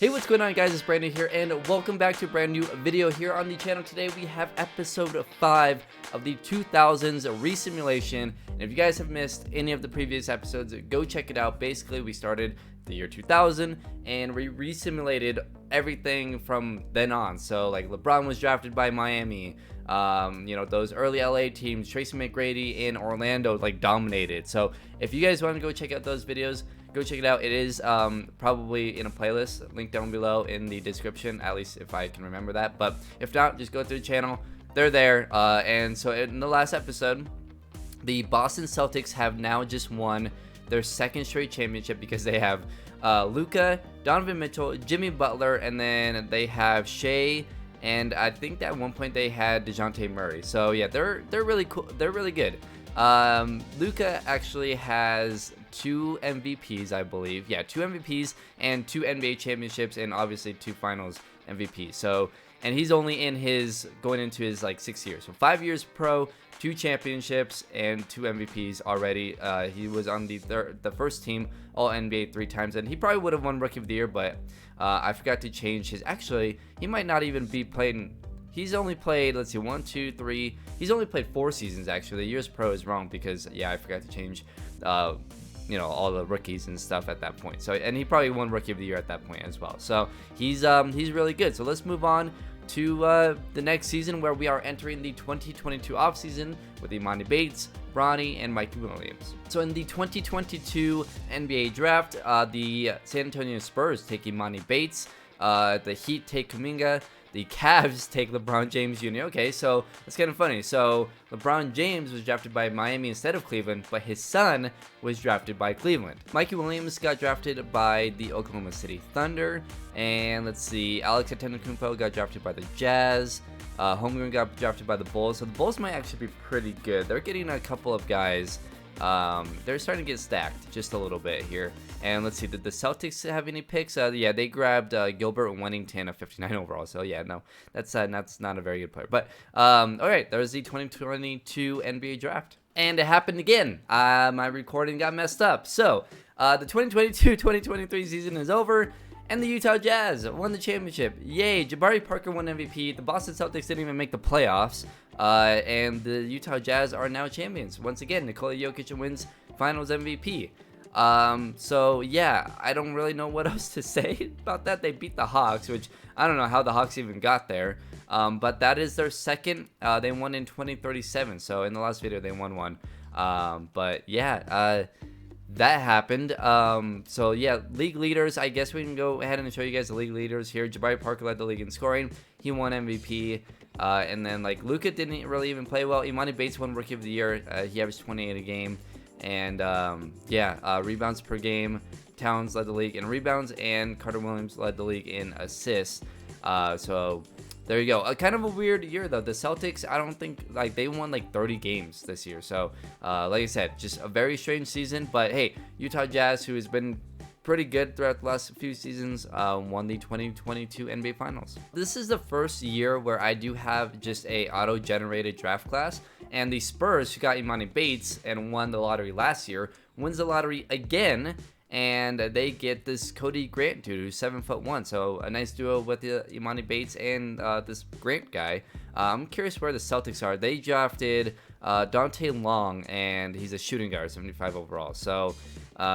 Hey, what's going on, guys? It's Brandon here, and welcome back to a brand new video here on the channel. Today we have episode 5 of the 2000s resimulation, and if you guys have missed any of the previous episodes, go check it out. Basically, we started the year 2000 and we resimulated everything from then on. So like LeBron was drafted by Miami, those early LA teams, Tracy McGrady in Orlando like dominated. So if you guys want to go check out those videos, go check it out. It is probably in a playlist, link down below in the description, at least if I can remember that. But if not, just go through the channel. They're there. And so in the last episode, the Boston Celtics have now just won their second straight championship because they have Luka, Donovan Mitchell, Jimmy Butler, and then they have Shea, and I think at one point they had DeJounte Murray. So yeah, they're really cool. They're really good. Luka actually has 2 MVPs, I believe. Yeah, 2 MVPs and 2 NBA championships, and obviously 2 Finals MVPs. So, and he's only going into his like 6th year. So 5 years pro, 2 championships, and 2 MVPs already. He was on the first team All NBA 3 times, and he probably would have won Rookie of the Year, but I forgot to change his. Actually, he might not even be playing. He's only played, let's see, 1, 2, 3. He's only played 4 seasons, actually. The year's pro is wrong because, yeah, I forgot to change, all the rookies and stuff at that point. So, and he probably won Rookie of the Year at that point as well. So, he's really good. So, let's move on to the next season, where we are entering the 2022 offseason with Imani Bates, Bronny, and Mikey Williams. So, in the 2022 NBA draft, the San Antonio Spurs take Imani Bates, the Heat take Kuminga, the Cavs take LeBron James Jr. Okay, so that's kind of funny. So LeBron James was drafted by Miami instead of Cleveland, but his son was drafted by Cleveland. Mikey Williams got drafted by the Oklahoma City Thunder, and let's see, Alex Antetokounmpo got drafted by the Jazz. Holmgren got drafted by the Bulls. So the Bulls might actually be pretty good. They're getting a couple of guys. They're starting to get stacked just a little bit here. And let's see, did the Celtics have any picks? Yeah, they grabbed Gilbert Wennington at 59 overall. So yeah, no, that's not a very good player. But all right, there's the 2022 NBA draft, and it happened again. My recording got messed up. So the 2022-2023 season is over, and the Utah Jazz won the championship. Yay! Jabari Parker won MVP. The Boston Celtics didn't even make the playoffs. And the Utah Jazz are now champions. Once again, Nikola Jokic wins Finals MVP. So yeah, I don't really know what else to say about that. They beat the Hawks, which I don't know how the Hawks even got there. But that is their second. They won in 2037. So in the last video, they won one. But yeah, that happened. So yeah, league leaders. I guess we can go ahead and show you guys the league leaders here. Jabari Parker led the league in scoring. He won MVP. And then like Luka didn't really even play well. Imani Bates won Rookie of the Year. He averaged 28 a game. And rebounds per game. Towns led the league in rebounds, and Carter Williams led the league in assists. So there you go. Kind of a weird year though. The Celtics, I don't think like they won like 30 games this year. So like I said, just a very strange season. But hey, Utah Jazz, who has been pretty good throughout the last few seasons, won the 2022 NBA Finals. This is the first year where I do have just a auto-generated draft class, and the Spurs, who got Imani Bates and won the lottery last year, wins the lottery again, and they get this Cody Grant dude who's 7'1", so a nice duo with the Imani Bates and this Grant guy. I'm curious where the Celtics are. They drafted Dante Long, and he's a shooting guard, 75 overall. So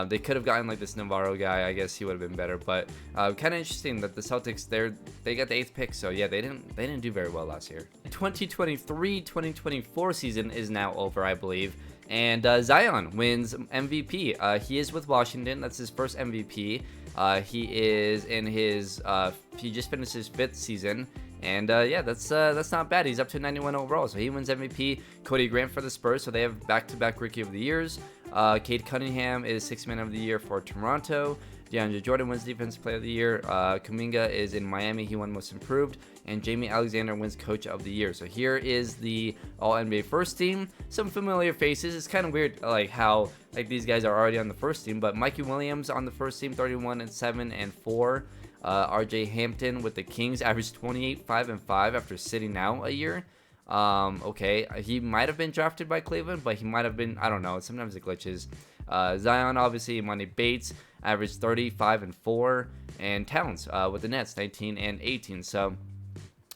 they could have gotten like this Navarro guy. I guess he would have been better. But kind of interesting that the Celtics, they got the 8th pick. So yeah, they didn't do very well last year. The 2023-2024 season is now over, I believe. And Zion wins MVP. He is with Washington. That's his first MVP. He is in his he just finished his 5th season. And yeah, that's not bad. He's up to 91 overall, so he wins MVP. Cody Grant for the Spurs, so they have back-to-back Rookie of the Years. Cade Cunningham is 6th Man of the Year for Toronto. DeAndre Jordan wins Defensive Player of the Year. Kuminga is in Miami. He won Most Improved. And Jamie Alexander wins Coach of the Year. So here is the All-NBA first team. Some familiar faces. It's kind of weird like how like these guys are already on the first team. But Mikey Williams on the first team, 31-7 and 4. RJ Hampton with the Kings averaged 28, 5 and 5 after sitting out a year. Okay, he might have been drafted by Cleveland, but he might have been, I don't know, sometimes it glitches. Zion, obviously, Emoni Bates averaged 35 and 4, and Towns with the Nets 19 and 18. So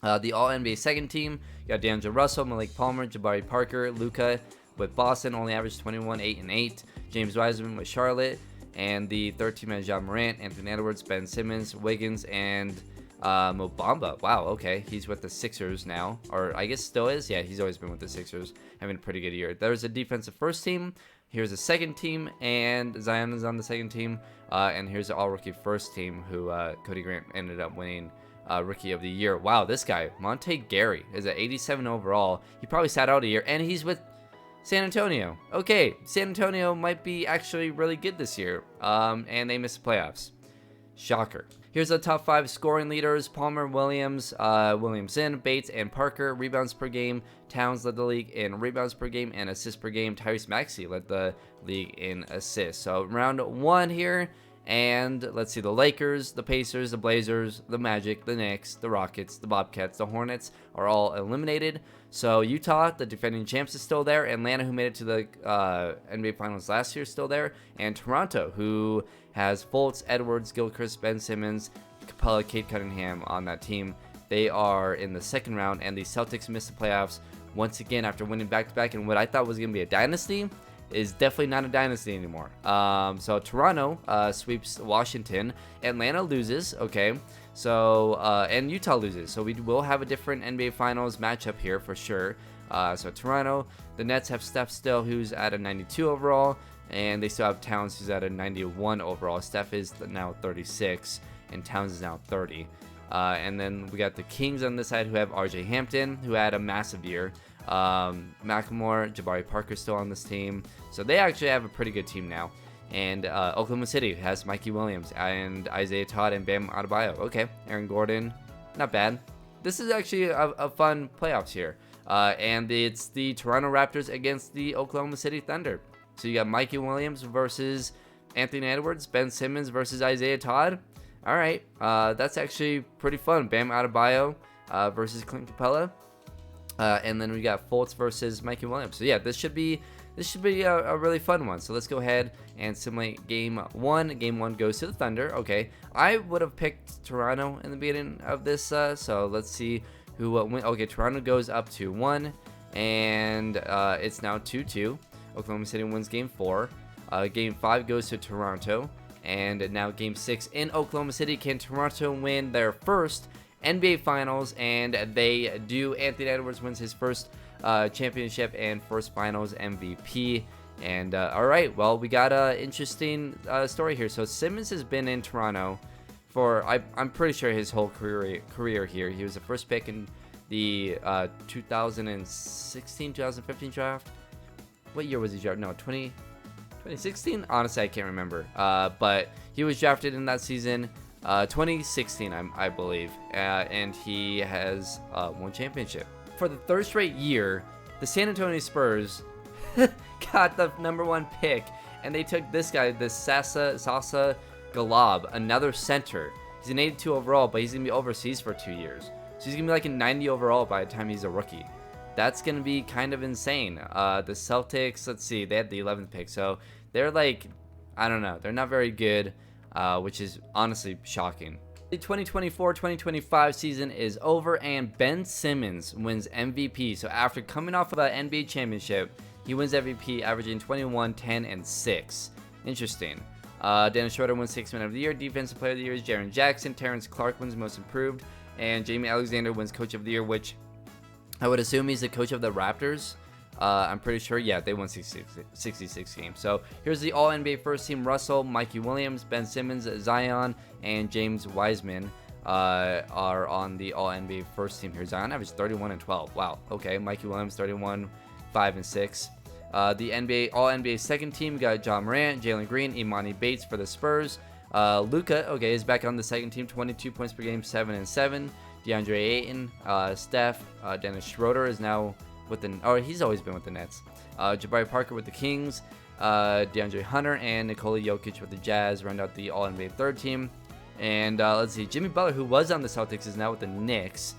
the All-NBA second team, you got D'Angelo Russell, Malik Palmer, Jabari Parker, Luka with Boston, only averaged 21, 8 and 8. James Wiseman with Charlotte, and the third team has Ja Morant, Anthony Edwards, Ben Simmons, Wiggins, and Mo Bamba. Wow, okay, he's with the Sixers now, or I guess still is. Yeah, he's always been with the Sixers, having a pretty good year. There's a defensive first team. Here's a second team, and Zion is on the second team. And here's the all-rookie first team, who Cody Grant ended up winning Rookie of the Year. Wow, this guy, Monte Gary, is at 87 overall. He probably sat out a year, and he's with San Antonio. Okay, San Antonio might be actually really good this year, and they missed the playoffs. Shocker. Here's the top 5 scoring leaders: Palmer, Williams, Williamson, Bates, and Parker. Rebounds per game, Towns led the league in rebounds per game, and assists per game. Tyrese Maxey led the league in assists. So round 1 here, and let's see, the Lakers, the Pacers, the Blazers, the Magic, the Knicks, the Rockets, the Bobcats, the Hornets are all eliminated. So Utah, the defending champs, is still there. Atlanta, who made it to the NBA Finals last year, is still there. And Toronto, who has Fultz, Edwards, Gilchrist, Ben Simmons, Capella, Cade Cunningham on that team. They are in the second round, and the Celtics missed the playoffs once again after winning back-to-back. And what I thought was going to be a dynasty is definitely not a dynasty anymore. So Toronto sweeps Washington. Atlanta loses, okay. So, and Utah loses. So we will have a different NBA Finals matchup here for sure. So Toronto, the Nets have Steph still, who's at a 92 overall. And they still have Towns, who's at a 91 overall. Steph is now 36, and Towns is now 30. And then we got the Kings on this side, who have RJ Hampton, who had a massive year. McLemore, Jabari Parker still on this team. So they actually have a pretty good team now. And Oklahoma City has Mikey Williams and Isaiah Todd and Bam Adebayo. Okay, Aaron Gordon, not bad. This is actually a fun playoffs here. And it's the Toronto Raptors against the Oklahoma City Thunder. So you got Mikey Williams versus Anthony Edwards, Ben Simmons versus Isaiah Todd. All right, that's actually pretty fun. Bam Adebayo versus Clint Capella. And then we got Fultz versus Mikey Williams. So yeah, this should be a really fun one. So let's go ahead and simulate game 1. Game 1 goes to the Thunder. Okay, I would have picked Toronto in the beginning of this. So let's see who win. Okay, Toronto goes up 2-1, and it's now 2-2. Oklahoma City wins game 4. Game 5 goes to Toronto, and now game 6 in Oklahoma City. Can Toronto win their first NBA Finals? And they do. Anthony Edwards wins his first championship and first Finals MVP. And all right, well, we got an interesting story here. So Simmons has been in Toronto for I'm pretty sure his whole career here. He was the first pick in the 2016 2015 draft. What year was he drafted? No, 2016? Honestly, I can't remember. But he was drafted in that season, 2016, I believe. And he has won championship. For the third straight year, the San Antonio Spurs got the #1 pick. And they took this guy, this Sasa Galab, another center. He's an 82 overall, but he's going to be overseas for 2 years. So he's going to be like a 90 overall by the time he's a rookie. That's going to be kind of insane. The Celtics, let's see, they had the 11th pick. So they're like, I don't know, they're not very good, which is honestly shocking. The 2024-2025 season is over, and Ben Simmons wins MVP. So after coming off of an NBA championship, he wins MVP, averaging 21, 10, and 6. Interesting. Dennis Schroeder wins 6th Man of the Year. Defensive Player of the Year is Jaren Jackson. Terrence Clark wins Most Improved. And Jamie Alexander wins Coach of the Year, which I would assume he's the coach of the Raptors. I'm pretty sure, yeah, they won 66 games. So here's the All-NBA first team: Russell, Mikey Williams, Ben Simmons, Zion, and James Wiseman are on the All-NBA first team here. Zion averaged 31 and 12. Wow, okay. Mikey Williams, 31, 5 and 6. The NBA All-NBA second team got Ja Morant, Jalen Green, Emoni Bates for the Spurs. Luka, okay, is back on the second team, 22 points per game, 7 and 7. DeAndre Ayton, Steph, Dennis Schroeder is now with he's always been with the Nets. Jabari Parker with the Kings, DeAndre Hunter and Nikola Jokic with the Jazz round out the All-NBA third team. And let's see, Jimmy Butler, who was on the Celtics, is now with the Knicks.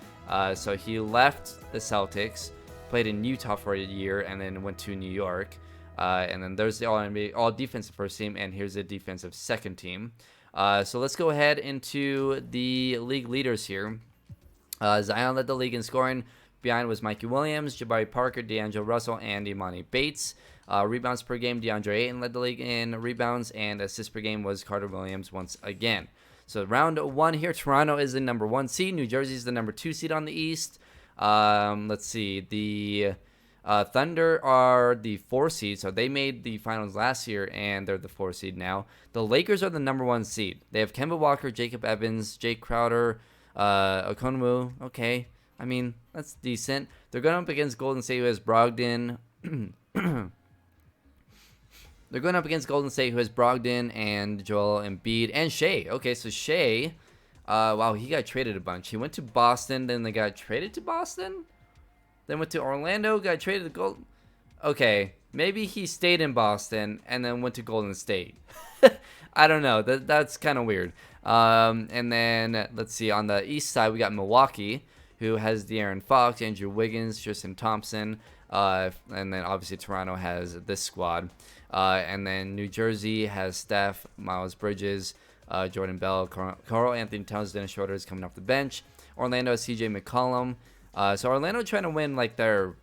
So he left the Celtics, played in Utah for a year, and then went to New York. And then there's the All-NBA, all defensive first team, and here's the defensive second team. So let's go ahead into the league leaders here. Zion led the league in scoring. Behind was Mikey Williams, Jabari Parker, D'Angelo Russell, and Imani Bates. Rebounds per game, DeAndre Ayton led the league in rebounds, and assists per game was Carter Williams once again. So round one here, Toronto is the number 1 seed. New Jersey is the number 2 seed on the East. Let's see. The Thunder are the 4 seed, so they made the finals last year, and they're the 4 seed now. The Lakers are the number 1 seed. They have Kemba Walker, Jacob Evans, Jake Crowder, Okonkwo. Okay, I mean, that's decent. They're going up against Golden State, who has Brogdon. They're going up against Golden State, who has Brogdon and Joel Embiid and Shea. Okay, so Shea, wow, he got traded a bunch. He went to Boston, then they got traded to Boston, then went to Orlando, got traded to Golden. Okay, maybe he stayed in Boston and then went to Golden State. I don't know. That's kind of weird. And then let's see, on the East side we got Milwaukee, who has De'Aaron Fox, Andrew Wiggins, Tristan Thompson, and then obviously Toronto has this squad. And then New Jersey has Steph, Miles Bridges, Jordan Bell, Karl Anthony Towns, Dennis Schroeder is coming off the bench. Orlando has CJ McCollum. So Orlando trying to win like their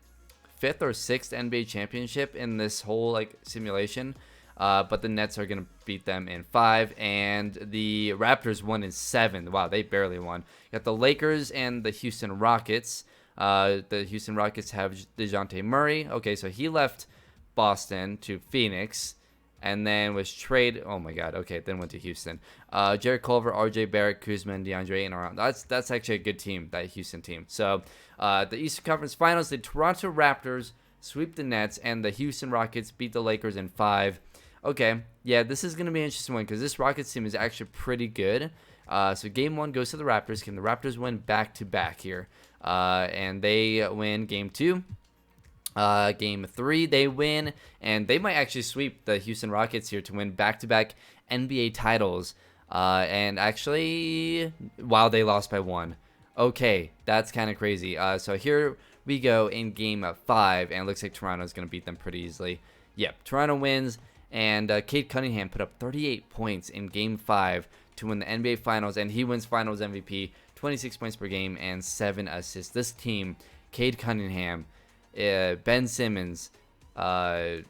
5th or 6th NBA championship in this whole like simulation. But the Nets are going to beat them in 5. And the Raptors won in 7. Wow, they barely won. You got the Lakers and the Houston Rockets. The Houston Rockets have DeJounte Murray. Okay, so he left Boston to Phoenix and then was traded. Oh my god. Okay, then went to Houston. Jared Culver, RJ Barrett, Kuzma, and DeAndre Ayton around. That's actually a good team, that Houston team. So the Eastern Conference Finals, the Toronto Raptors sweep the Nets and the Houston Rockets beat the Lakers in 5. Okay, yeah, this is going to be an interesting one because this Rockets team is actually pretty good. So game 1 goes to the Raptors. Can the Raptors win back-to-back here? And they win game 2. Game 3 they win, and they might actually sweep the Houston Rockets here to win back-to-back NBA titles. And actually, wow, they lost by 1. Okay, that's kind of crazy. So here we go in game 5, and it looks like Toronto's going to beat them pretty easily. Yep, Toronto wins, and Cade Cunningham put up 38 points in game 5 to win the NBA Finals, and he wins Finals MVP, 26 points per game and 7 assists. This team, Cade Cunningham, Ben Simmons, Anthony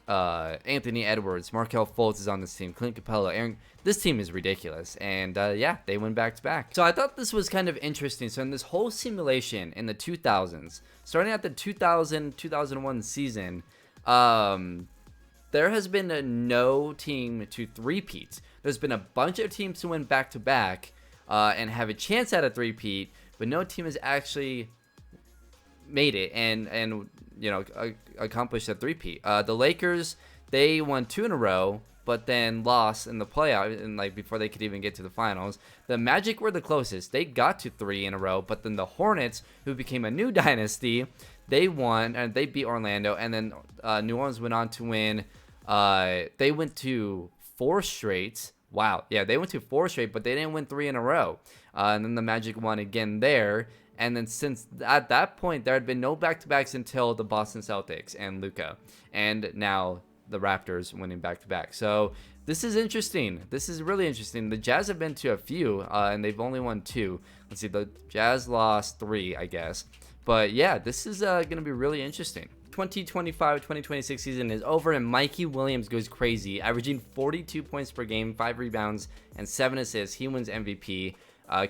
Edwards, Markelle Fultz is on this team, Clint Capella, Aaron. This team is ridiculous, and yeah, they win back-to-back. So I thought this was kind of interesting. So in this whole simulation in the 2000s, starting at the 2000-2001 season, there has been no team to three-peat. There's been a bunch of teams to win back-to-back and have a chance at a three-peat, but no team has actually made it and you know, accomplished a three-peat. The Lakers, they won 2 in a row, but then lost in the playoff, and like before they could even get to the finals. The Magic were the closest. They got to 3 in a row, but then the Hornets, who became a new dynasty, they won and they beat Orlando, and then New Orleans went on to win. They went to 4 straight. Wow, yeah, they went to 4 straight, but they didn't win 3 in a row. And then the Magic won again there. And then since at that point, there had been no back-to-backs until the Boston Celtics and Luka. And now the Raptors winning back-to-back. So this is interesting. This is really interesting. The Jazz have been to a few, and they've only won 2. Let's see, the Jazz lost 3, I guess. But yeah, this is going to be really interesting. 2025-2026 season is over, and Mikey Williams goes crazy, averaging 42 points per game, 5 rebounds, and 7 assists. He wins MVP.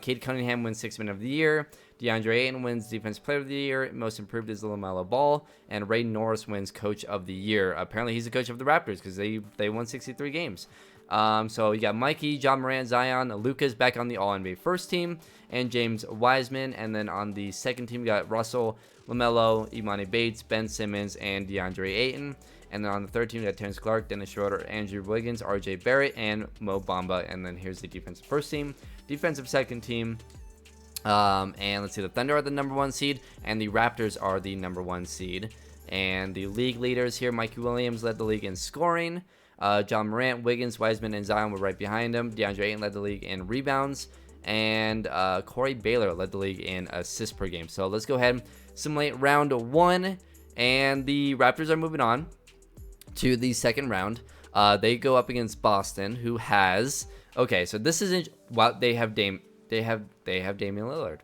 Cade Cunningham wins 6th Man of the Year. DeAndre Ayton wins Defensive Player of the Year. Most improved is LaMelo Ball. And Ray Norris wins Coach of the Year. Apparently, he's the coach of the Raptors because they won 63 games. So you got Mikey, John Morant, Zion, Luka's back on the All-NBA first team, and James Wiseman. And then on the second team, you got Russell, LaMelo, Imani Bates, Ben Simmons, and DeAndre Ayton. And then on the third team, you got Terrence Clark, Dennis Schroeder, Andrew Wiggins, RJ Barrett, and Mo Bamba. And then here's the defensive first team, defensive second team. And let's see, the Thunder are the number 1 seed, and the Raptors are the number 1 seed. And the league leaders here, Mikey Williams led the league in scoring. John Morant, Wiggins, Wiseman, and Zion were right behind him. DeAndre Ayton led the league in rebounds. And Corey Baylor led the league in assists per game. So let's go ahead and simulate round 1. And the Raptors are moving on. to the second round. They go up against Boston, who has, okay, so this isn't, well, they have Damian Lillard.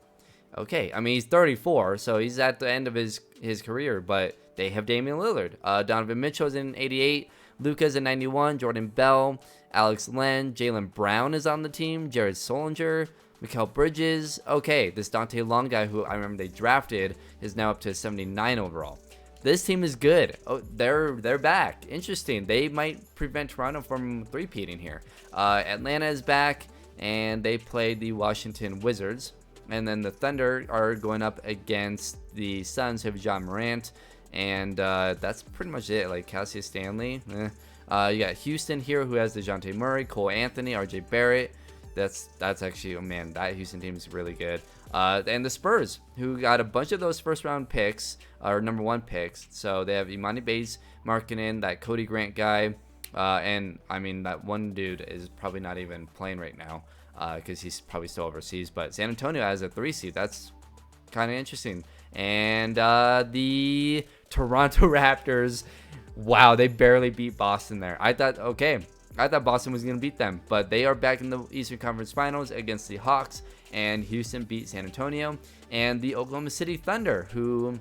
Okay, I mean, he's 34, so he's at the end of his career, but they have Damian Lillard. Donovan Mitchell's in 88, Luka's in 91, Jordan Bell, Alex Len, Jaylen Brown is on the team, Jared Solinger, Mikal Bridges. Okay, this Dante Long guy, who I remember they drafted, is now up to 79 overall. This team is good. Oh, they're back. Interesting. They might prevent Toronto from three-peating here. Atlanta is back, and they play the Washington Wizards. And then the Thunder are going up against the Suns, who have John Morant. And that's pretty much it. Like Cassius Stanley. You got Houston here, who has DeJounte Murray, Cole Anthony, RJ Barrett. That's actually, oh man, that Houston team is really good. And the Spurs, who got a bunch of those first-round picks, or number 1 picks. So they have Imani Bates, Markkanen, that Cody Grant guy. And, I mean, that one dude is probably not even playing right now because he's probably still overseas. But San Antonio has a 3 seed. That's kind of interesting. And the Toronto Raptors, wow, they barely beat Boston there. I thought Boston was going to beat them, but they are back in the Eastern Conference Finals against the Hawks, and Houston beat San Antonio. And the Oklahoma City Thunder, who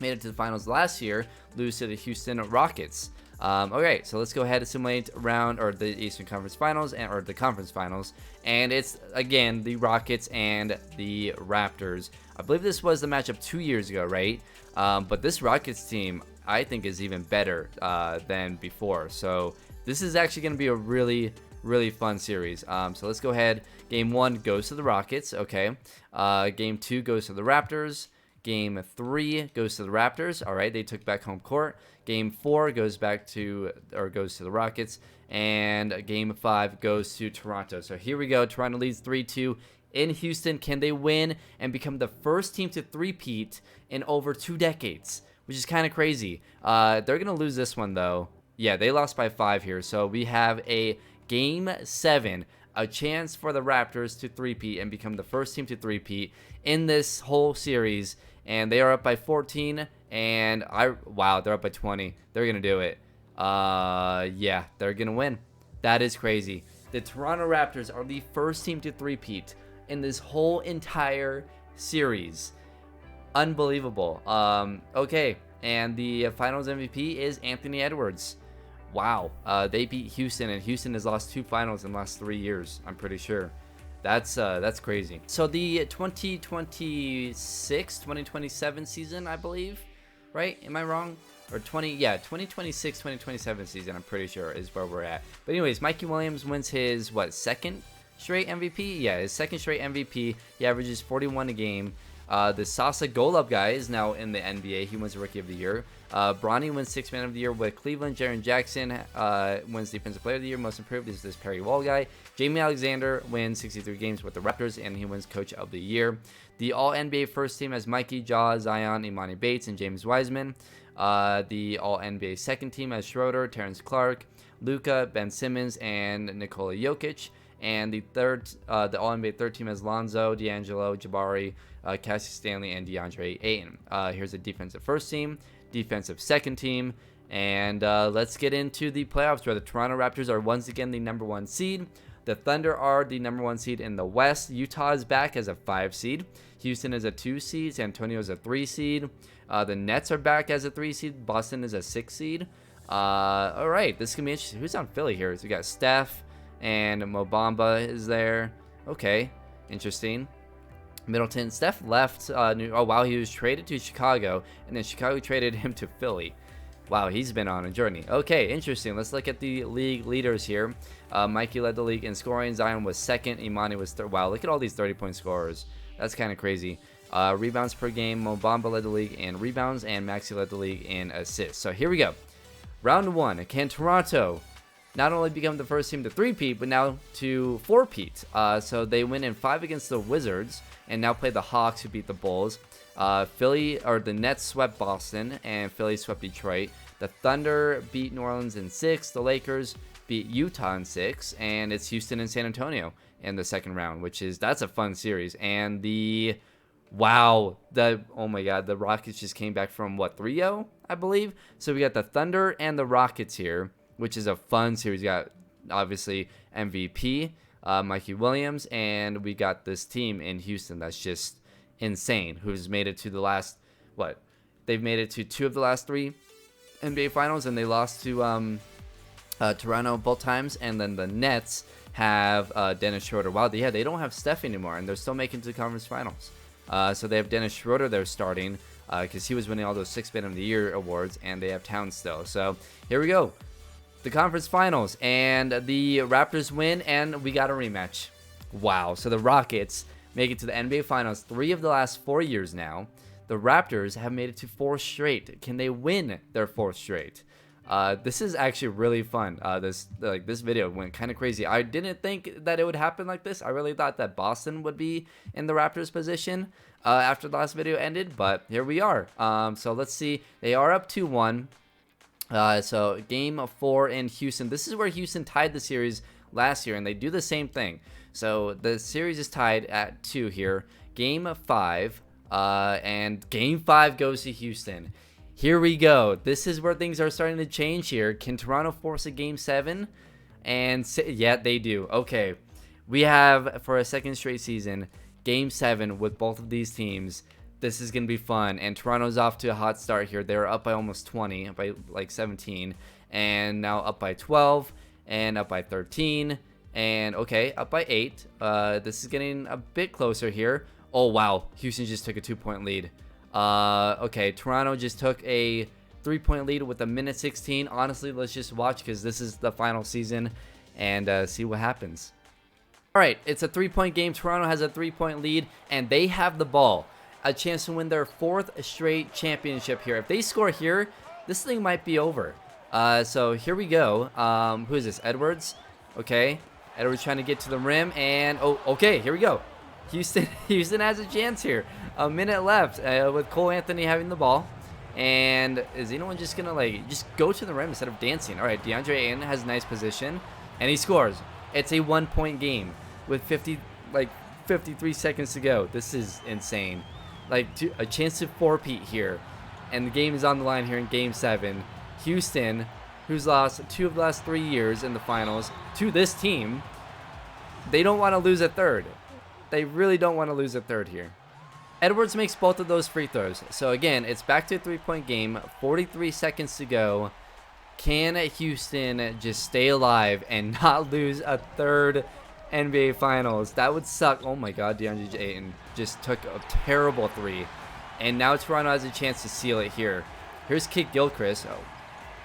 made it to the finals last year, lose to the Houston Rockets. Okay, so let's go ahead and simulate the Eastern Conference Finals or the Conference Finals, and it's again the Rockets and the Raptors. I believe this was the matchup 2 years ago, right? But this Rockets team, I think, is even better than before. So this is actually going to be a really, really fun series. So let's go ahead. Game 1 goes to the Rockets. Okay. Game 2 goes to the Raptors. Game 3 goes to the Raptors. All right, they took back home court. Game 4 goes to the Rockets, and Game 5 goes to Toronto. So here we go. Toronto leads 3-2 in Houston. Can they win and become the first team to three-peat in over 2 decades? Which is kind of crazy. They're gonna lose this one though. Yeah, they lost by 5 here. So we have a Game 7. A chance for the Raptors to three-peat and become the first team to three-peat in this whole series. And they are up by 14, and wow, they're up by 20. They're gonna do it. Yeah, they're gonna win. That is crazy. The Toronto Raptors are the first team to three-peat in this whole entire series. Unbelievable. Okay, and the Finals MVP is Anthony Edwards. Wow, they beat Houston, and Houston has lost 2 finals in the last 3 years, I'm pretty sure. That's crazy. So the 2026-2027 season, I believe, right? Am I wrong? Or 2026-2027 season, I'm pretty sure, is where we're at. But anyways, Mikey Williams wins his, second straight MVP? Yeah, his second straight MVP. He averages 41 a game. The Sasa Golub guy is now in the NBA. He wins Rookie of the Year. Bronny wins 6th Man of the Year with Cleveland. Jaren Jackson wins Defensive Player of the Year. Most Improved is this Perry Wall guy. Jamie Alexander wins 63 games with the Raptors, and he wins Coach of the Year. The All-NBA first team has Mikey, Jaw, Zion, Imani Bates, and James Wiseman. The All-NBA second team has Schroeder, Terrence Clark, Luka, Ben Simmons, and Nikola Jokic. And the All-NBA third team has Lonzo, D'Angelo, Jabari, Cassius Stanley, and DeAndre Ayton. Here's the defensive first team, defensive second team, and let's get into the playoffs where the Toronto Raptors are once again the number 1 seed. The Thunder are the number 1 seed in the West. Utah is back as a 5 seed. Houston is a 2 seed. San Antonio is a 3 seed. The Nets are back as a 3 seed. Boston is a 6 seed. All right, this is going to be interesting. Who's on Philly here? So we got Steph and Mo Bamba is there. Okay, interesting. Middleton. Steph left. Wow, he was traded to Chicago, and then Chicago traded him to Philly. Wow, he's been on a journey. Okay, interesting. Let's look at the league leaders here. Mikey led the league in scoring. Zion was second. Imani was third. Wow, look at all these 30-point scorers. That's kind of crazy. Rebounds per game. Mo Bamba led the league in rebounds, and Maxey led the league in assists. So here we go. Round 1. Can Toronto not only become the first team to three-peat, but now to four-peat? So they win in 5 against the Wizards, and now play the Hawks, who beat the Bulls. The Nets swept Boston, and Philly swept Detroit. The Thunder beat New Orleans in 6. The Lakers beat Utah in 6, and it's Houston and San Antonio in the second round, that's a fun series. And oh my God, the Rockets just came back from 3-0, I believe. So we got the Thunder and the Rockets here, which is a fun series. We got obviously MVP, Mikey Williams, and we got this team in Houston that's just insane, who's made it to the last, what? They've made it to 2 of the last 3 NBA Finals, and they lost to Toronto both times. And then the Nets have Dennis Schroeder. Wow, yeah, they don't have Steph anymore, and they're still making it to the conference finals. So they have Dennis Schroeder there starting, because he was winning all those 6th Man of the Year awards, and they have Towns still. So here we go, the conference finals, and the Raptors win, and we got a rematch. Wow, so the Rockets make it to the NBA Finals 3 of the last 4 years now. The Raptors have made it to 4 straight. Can they win their 4th straight? This is actually really fun. This video went kind of crazy. I didn't think that it would happen like this. I really thought that Boston would be in the Raptors position after the last video ended, but here we are. So let's see. They are up 2-1. So game 4 in Houston. This is where Houston tied the series last year, and they do the same thing. So the series is tied at 2 here. Game 5. And game 5 goes to Houston. Here we go. This is where things are starting to change here. Can Toronto force a game 7? And yeah, they do. Okay, we have, for a 2nd straight season, game 7 with both of these teams. This is gonna be fun, and Toronto's off to a hot start here. They're up by almost 20, by like 17, and now up by 12, and up by 13, and okay, up by 8. This is getting a bit closer here. Oh wow, Houston just took a 2-point lead. Okay, Toronto just took a 3-point lead with 1:16. Honestly, let's just watch, because this is the final season, and see what happens. All right, it's a 3-point game. Toronto has a 3-point lead, and they have the ball. A chance to win their 4th straight championship here. If they score here, this thing might be over. So here we go. Who is this? Edwards. Okay, Edwards trying to get to the rim, and oh, okay, here we go. Houston has a chance here. A minute left with Cole Anthony having the ball. And is anyone just going to just go to the rim instead of dancing? All right, DeAndre Ayton has a nice position, and he scores. It's a 1-point game with 53 seconds to go. This is insane. A chance to 4-peat here. And the game is on the line here in game 7. Houston, who's lost 2 of the last 3 years in the finals to this team, they don't want to lose a 3rd. They really don't want to lose a 3rd here. Edwards makes both of those free throws. So again, it's back to a 3-point game. 43 seconds to go. Can Houston just stay alive and not lose a 3rd NBA Finals? That would suck. Oh my God, DeAndre Ayton just took a terrible 3. And now Toronto has a chance to seal it here. Here's Kid Gilchrist. Oh,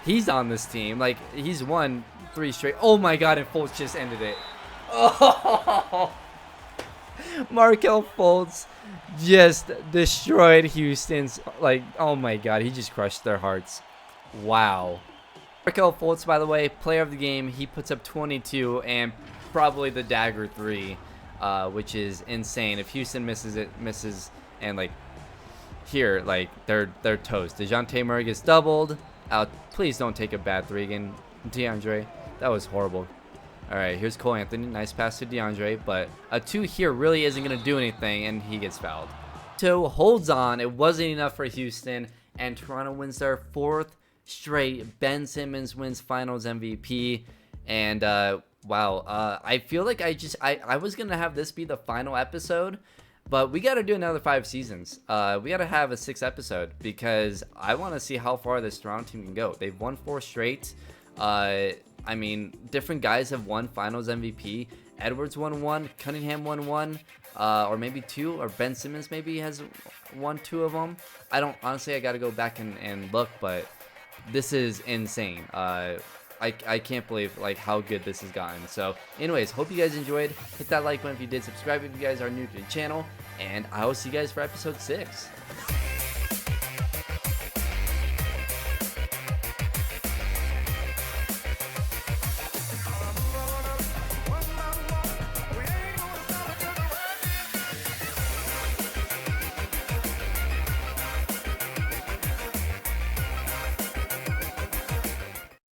he's on this team. He's won 3 straight. Oh my God, and Fultz just ended it. Oh! Markelle Fultz just destroyed Houston's, oh my God, he just crushed their hearts. Wow. Markelle Fultz, by the way, player of the game. He puts up 22 and probably the dagger 3, which is insane. If Houston misses, and here, they're toast. DeJounte Murray gets doubled. Please don't take a bad 3 again, DeAndre. That was horrible. All right, here's Cole Anthony. Nice pass to DeAndre, but a 2 here really isn't going to do anything, and he gets fouled. So holds on. It wasn't enough for Houston, and Toronto wins their 4th straight. Ben Simmons wins Finals MVP, and wow. I feel like I was going to have this be the final episode, but we got to do another 5 seasons. We got to have a 6th episode, because I want to see how far this Toronto team can go. They've won 4 straight. I mean, different guys have won Finals MVP. Edwards won 1, Cunningham won 1, or maybe 2, or Ben Simmons maybe has won 2 of them. Honestly, I got to go back and look, but this is insane. I can't believe how good this has gotten. So anyways, hope you guys enjoyed. Hit that like button if you did. Subscribe if you guys are new to the channel, and I will see you guys for episode 6.